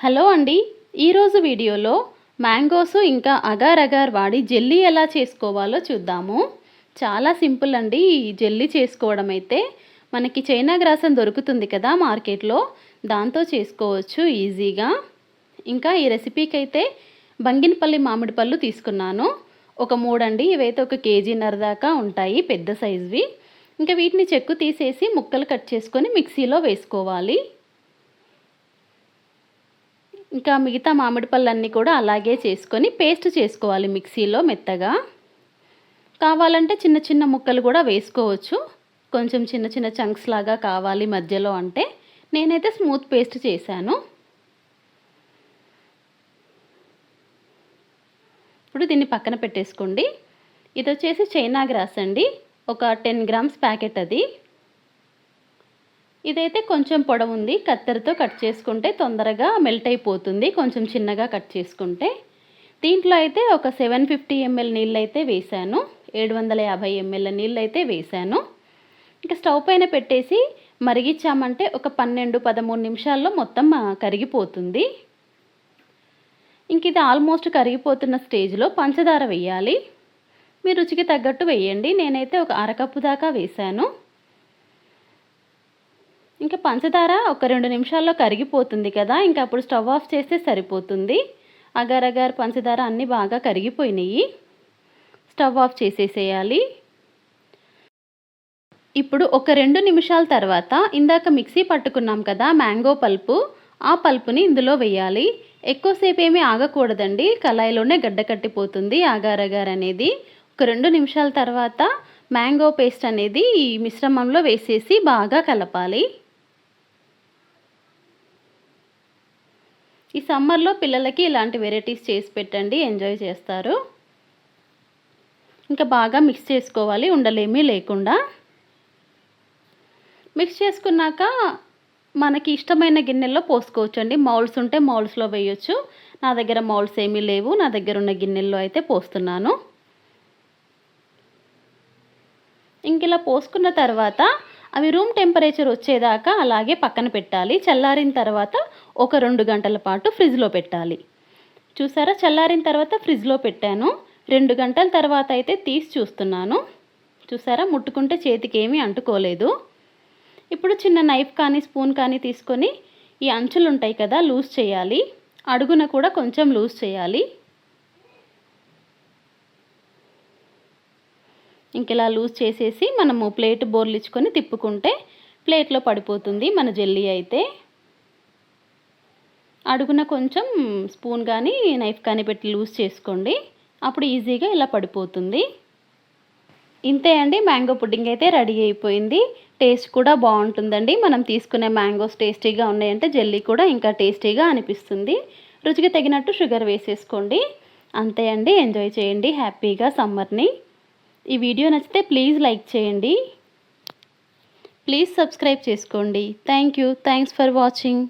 Hello అండి. ఈరోజు వీడియోలో మ్యాంగోస్ ఇంకా అగార్ అగార్ వాడి జెల్లీ ఎలా చేసుకోవాలో చూద్దాము. చాలా సింపుల్ అండి ఈ జెల్లీ చేసుకోవడం అయితే. మనకి చైనా గ్రాసం దొరుకుతుంది కదా మార్కెట్లో, దాంతో చేసుకోవచ్చు ఈజీగా. ఇంకా ఈ రెసిపీకి అయితే బంగినపల్లి మామిడి పళ్ళు తీసుకున్నాను. ఒక 3 అండి. ఇవైతే 1 కేజీన్నర దాకా ఉంటాయి, పెద్ద సైజువి. ఇంకా వీటిని చెక్కు తీసేసి ముక్కలు కట్ చేసుకొని మిక్సీలో వేసుకోవాలి. ఇంకా మిగతా మామిడి పళ్ళన్నీ కూడా అలాగే చేసుకొని పేస్ట్ చేసుకోవాలి మిక్సీలో మెత్తగా. కావాలంటే చిన్న చిన్న ముక్కలు కూడా వేసుకోవచ్చు. కొంచెం చిన్న చిన్న చంక్స్ లాగా కావాలి మధ్యలో అంటే. నేనైతే స్మూత్ పేస్ట్ చేశాను. ఇప్పుడు దీన్ని పక్కన పెట్టేసుకోండి. ఇది వచ్చేసి చైనా గ్రాస్ అండి. ఒక 10 గ్రామ్స్ ప్యాకెట్ అది. ఇదైతే కొంచెం పొడవు ఉంది. కత్తెరతో కట్ చేసుకుంటే తొందరగా మెల్ట్ అయిపోతుంది, కొంచెం చిన్నగా కట్ చేసుకుంటే. దీంట్లో అయితే ఒక 750 ml నీళ్ళైతే వేశాను. 750 ml నీళ్ళైతే వేశాను. ఇంకా స్టవ్ పైన పెట్టేసి మరిగించామంటే ఒక 12-13 నిమిషాల్లో మొత్తం కరిగిపోతుంది. ఇంక ఇది ఆల్మోస్ట్ కరిగిపోతున్న స్టేజ్లో పంచదార వేయాలి. మీ రుచికి తగ్గట్టు వేయండి. నేనైతే ఒక అరకప్పు దాకా వేశాను. ఇంకా పంచదార ఒక 2 నిమిషాల్లో కరిగిపోతుంది కదా, ఇంకా అప్పుడు స్టవ్ ఆఫ్ చేస్తే సరిపోతుంది. అగార్ అగార్ పంచదార అన్నీ బాగా కరిగిపోయినాయి. Stove off చేసేసేయాలి. ఇప్పుడు ఒక 2 నిమిషాల తర్వాత ఇందాక మిక్సీ పట్టుకున్నాం కదా మ్యాంగో పల్పు, ఆ పల్పుని ఇందులో వేయాలి. ఎక్కువసేపు ఏమీ ఆగకూడదండి, కళాయిలోనే గడ్డ కట్టిపోతుంది అగార్ అగార్ అనేది. ఒక 2 నిమిషాల తర్వాత మ్యాంగో పేస్ట్ అనేది ఈ మిశ్రమంలో వేసేసి బాగా కలపాలి. ఈ సమ్మర్లో పిల్లలకి ఇలాంటి వెరైటీస్ చేసి పెట్టండి, ఎంజాయ్ చేస్తారు. ఇంకా బాగా మిక్స్ చేసుకోవాలి, ఉండలేమీ లేకుండా. మిక్స్ చేసుకున్నాక మనకి ఇష్టమైన గిన్నెల్లో పోసుకోవచ్చండి. మౌల్డ్స్ ఉంటే మౌల్డ్స్లో వేయొచ్చు. నా దగ్గర మౌల్డ్స్ ఏమీ లేవు, నా దగ్గర ఉన్న గిన్నెల్లో అయితే పోస్తున్నాను. ఇంక ఇలా పోసుకున్న తర్వాత అవి రూమ్ టెంపరేచర్ వచ్చేదాకా అలాగే పక్కన పెట్టాలి. చల్లారిన తర్వాత ఒక 2 గంటల పాటు ఫ్రిడ్జ్లో పెట్టాలి. చూసారా, చల్లారిన తర్వాత ఫ్రిడ్జ్లో పెట్టాను. 2 గంటల తర్వాత అయితే తీసి చూస్తున్నాను. చూసారా, ముట్టుకుంటే చేతికి ఏమీ అంటుకోలేదు. ఇప్పుడు చిన్న నైఫ్ కానీ స్పూన్ కానీ తీసుకొని ఈ అంచులు ఉంటాయి కదా లూజ్ చేయాలి. అడుగున కూడా కొంచెం లూజ్ చేయాలి. ఇంక ఇలా లూజ్ చేసేసి మనము ప్లేట్ బోర్లిచ్చుకొని తిప్పుకుంటే ప్లేట్లో పడిపోతుంది మన జెల్లీ అయితే. అడుగున కొంచెం స్పూన్ కానీ నైఫ్ కానీ పెట్టి లూజ్ చేసుకోండి, అప్పుడు ఈజీగా ఇలా పడిపోతుంది. ఇంతే అండి, మ్యాంగో పుడ్డింగ్ అయితే రెడీ అయిపోయింది. టేస్ట్ కూడా బాగుంటుందండి. మనం తీసుకునే మ్యాంగోస్ టేస్టీగా ఉన్నాయంటే జెల్లీ కూడా ఇంకా టేస్టీగా అనిపిస్తుంది. రుచికి తగినట్టు షుగర్ వేసేసుకోండి. అంతే అండి, ఎంజాయ్ చేయండి హ్యాపీగా సమ్మర్ని. ఈ వీడియో నచ్చితే ప్లీజ్ లైక్ చేయండి, ప్లీజ్ సబ్స్క్రైబ్ చేసుకోండి. Thanks for watching.